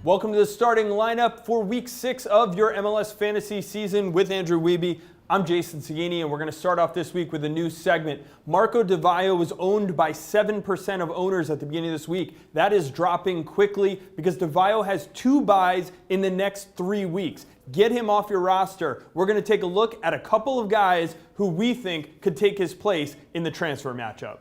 Welcome to the starting lineup for Week 6 of your MLS Fantasy season with Andrew Wiebe. I'm Jason Saghini, and we're going to start off this week with a new segment. Marco Di Vaio was owned by 7% of owners at the beginning of this week. That is dropping quickly because Di Vaio has 2 buys in the next 3 weeks. Get him off your roster. We're going to take a look at a couple of guys who we think could take his place in the transfer matchup.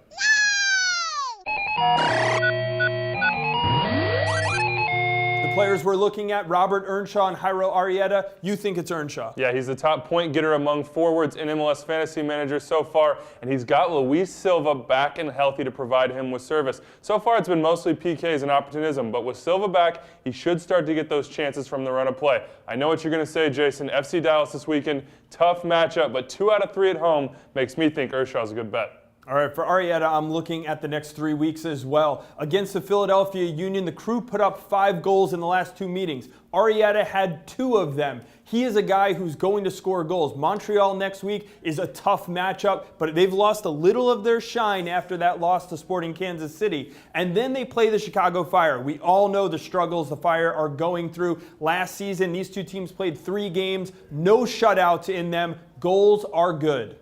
Players we're looking at, Robert Earnshaw and Jairo Arrieta. You think it's Earnshaw? Yeah, he's the top point getter among forwards in MLS Fantasy Manager so far, and he's got Luis Silva back and healthy to provide him with service. So far, it's been mostly PKs and opportunism, but with Silva back, he should start to get those chances from the run of play. I know what you're going to say, Jason. FC Dallas this weekend, tough matchup, but 2 out of 3 at home makes me think Earnshaw's a good bet. All right, for Arrieta, I'm looking at the next 3 weeks as well. Against the Philadelphia Union, the Crew put up 5 goals in the last 2 meetings. Arrieta had 2 of them. He is a guy who's going to score goals. Montreal next week is a tough matchup, but they've lost a little of their shine after that loss to Sporting Kansas City. And then they play the Chicago Fire. We all know the struggles the Fire are going through. Last season, these 2 teams played 3 games, no shutouts in them. Goals are good.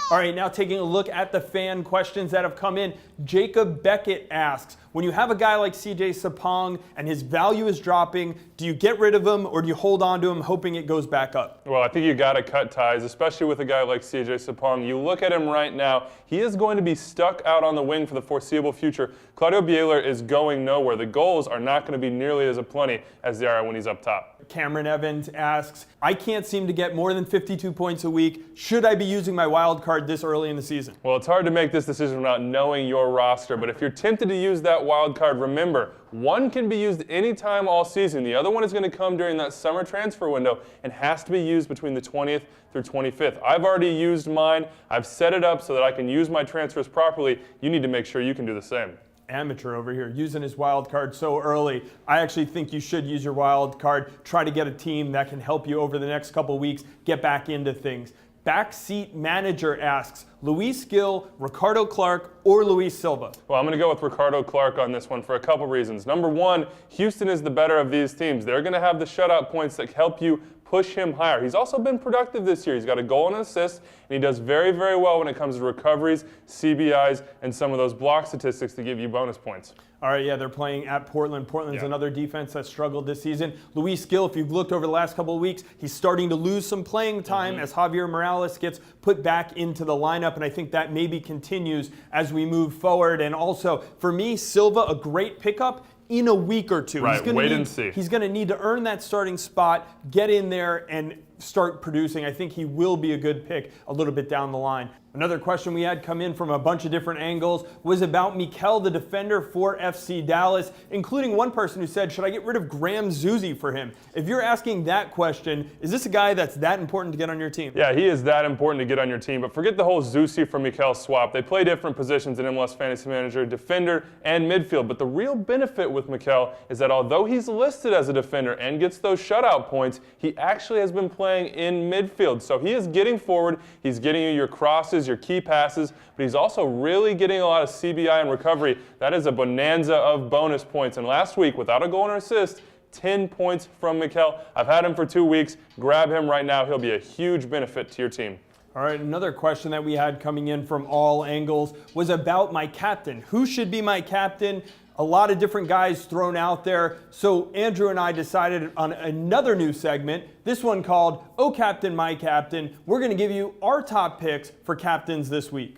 All right, now taking a look at the fan questions that have come in. Jacob Beckett asks, when you have a guy like CJ Sapong and his value is dropping, do you get rid of him or do you hold on to him hoping it goes back up? Well, I think you got to cut ties, especially with a guy like CJ Sapong. You look at him right now, he is going to be stuck out on the wing for the foreseeable future. Claudio Bieler is going nowhere. The goals are not going to be nearly as aplenty as they are when he's up top. Cameron Evans asks, I can't seem to get more than 52 points a week. Should I be using my wild card this early in the season? Well, it's hard to make this decision without knowing your roster, but if you're tempted to use that wild card, remember, one can be used anytime all season. The other one is going to come during that summer transfer window and has to be used between the 20th through 25th. I've already used mine. I've set it up so that I can use my transfers properly. You need to make sure you can do the same. Amateur over here using his wild card so early. I actually think you should use your wild card. Try to get a team that can help you over the next couple weeks get back into things. Backseat Manager asks, Luis Gil, Ricardo Clark, or Luis Silva? Well, I'm going to go with Ricardo Clark on this one for a couple reasons. Number one, Houston is the better of these teams. They're going to have the shutout points that help you push him higher. He's also been productive this year. He's got a goal and an assist, and he does very, very well when it comes to recoveries, CBIs, and some of those block statistics to give you bonus points. All right, yeah, they're playing at Portland. Portland's another defense that struggled this season. Luis Gil, if you've looked over the last couple of weeks, he's starting to lose some playing time as Javier Morales gets put back into the lineup, and I think that maybe continues as we move forward. And also, for me, Silva, a great pickup in a week or 2. Right, wait and see. He's going to need to earn that starting spot, get in there, and start producing. I think he will be a good pick a little bit down the line. Another question we had come in from a bunch of different angles was about Mikel, the defender for FC Dallas, including one person who said, should I get rid of Graham Zusi for him? If you're asking that question, is this a guy that's that important to get on your team? Yeah, he is that important to get on your team, but forget the whole Zusi for Mikel swap. They play different positions in MLS Fantasy Manager, defender and midfield, but the real benefit with Mikel is that although he's listed as a defender and gets those shutout points, he actually has been playing in midfield. So he is getting forward, he's getting you your crosses, your key passes, but he's also really getting a lot of CBI and recovery. That is a bonanza of bonus points. And last week, without a goal or assist, 10 points from Mikel. I've had him for 2 weeks. Grab him right now. He'll be a huge benefit to your team. All right, another question that we had coming in from all angles was about my captain. Who should be my captain? A lot of different guys thrown out there. So Andrew and I decided on another new segment, this one called Oh Captain, My Captain. We're going to give you our top picks for captains this week.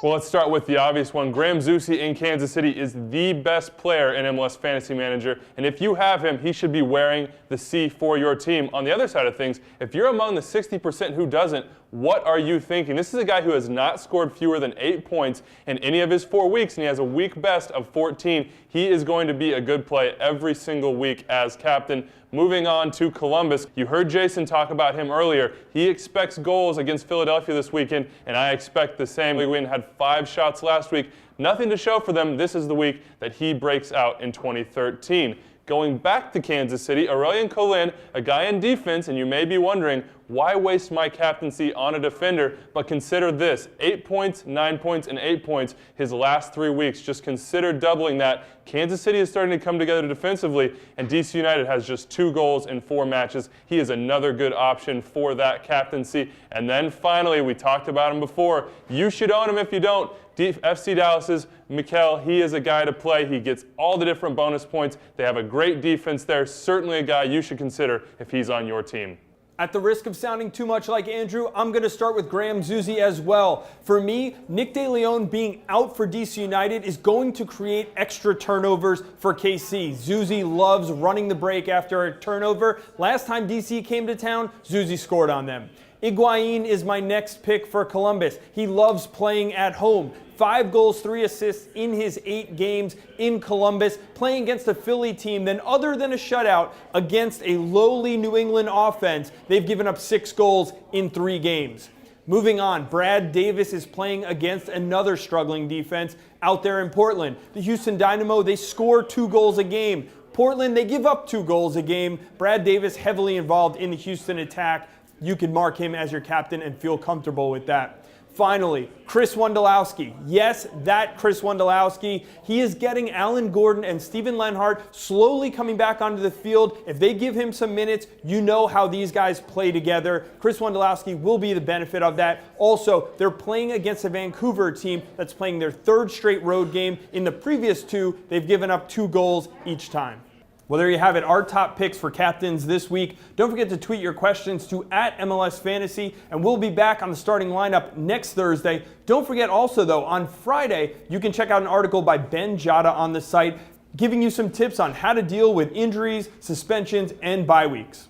Well, let's start with the obvious one. Graham Zusi in Kansas City is the best player in MLS Fantasy Manager, and if you have him, he should be wearing the C for your team. On the other side of things, if you're among the 60% who doesn't, what are you thinking? This is a guy who has not scored fewer than 8 points in any of his 4 weeks, and he has a week best of 14. He is going to be a good play every single week as captain. Moving on to Columbus, you heard Jason talk about him earlier. He expects goals against Philadelphia this weekend, and I expect the same. We had 5 shots last week. Nothing to show for them. This is the week that he breaks out in 2013. Going back to Kansas City, Aurelien Collin, a guy in defense, and you may be wondering, Why waste my captaincy on a defender? But consider this, 8 points, 9 points, and 8 points his last 3 weeks. Just consider doubling that. Kansas City is starting to come together defensively, and DC United has just 2 goals in 4 matches. He is another good option for that captaincy. And then finally, we talked about him before. You should own him if you don't. FC Dallas's Mikel, he is a guy to play. He gets all the different bonus points. They have a great defense there. Certainly a guy you should consider if he's on your team. At the risk of sounding too much like Andrew, I'm going to start with Graham Zusi as well. For me, Nick De Leon being out for DC United is going to create extra turnovers for KC. Zusi loves running the break after a turnover. Last time DC came to town, Zusi scored on them. Higuain is my next pick for Columbus. He loves playing at home. 5 goals, 3 assists in his 8 games in Columbus, playing against a Philly team that, other than a shutout against a lowly New England offense, they've given up 6 goals in 3 games. Moving on, Brad Davis is playing against another struggling defense out there in Portland. The Houston Dynamo, they score 2 goals a game. Portland, they give up 2 goals a game. Brad Davis heavily involved in the Houston attack. You can mark him as your captain and feel comfortable with that. Finally, Chris Wondolowski. Yes, that Chris Wondolowski. He is getting Alan Gordon and Steven Lenhart slowly coming back onto the field. If they give him some minutes, you know how these guys play together. Chris Wondolowski will be the benefit of that. Also, they're playing against a Vancouver team that's playing their 3rd straight road game. In the previous 2, they've given up 2 goals each time. Well, there you have it, our top picks for captains this week. Don't forget to tweet your questions to @MLS Fantasy, and we'll be back on the starting lineup next Thursday. Don't forget also, though, on Friday, you can check out an article by Ben Jada on the site, giving you some tips on how to deal with injuries, suspensions, and bye weeks.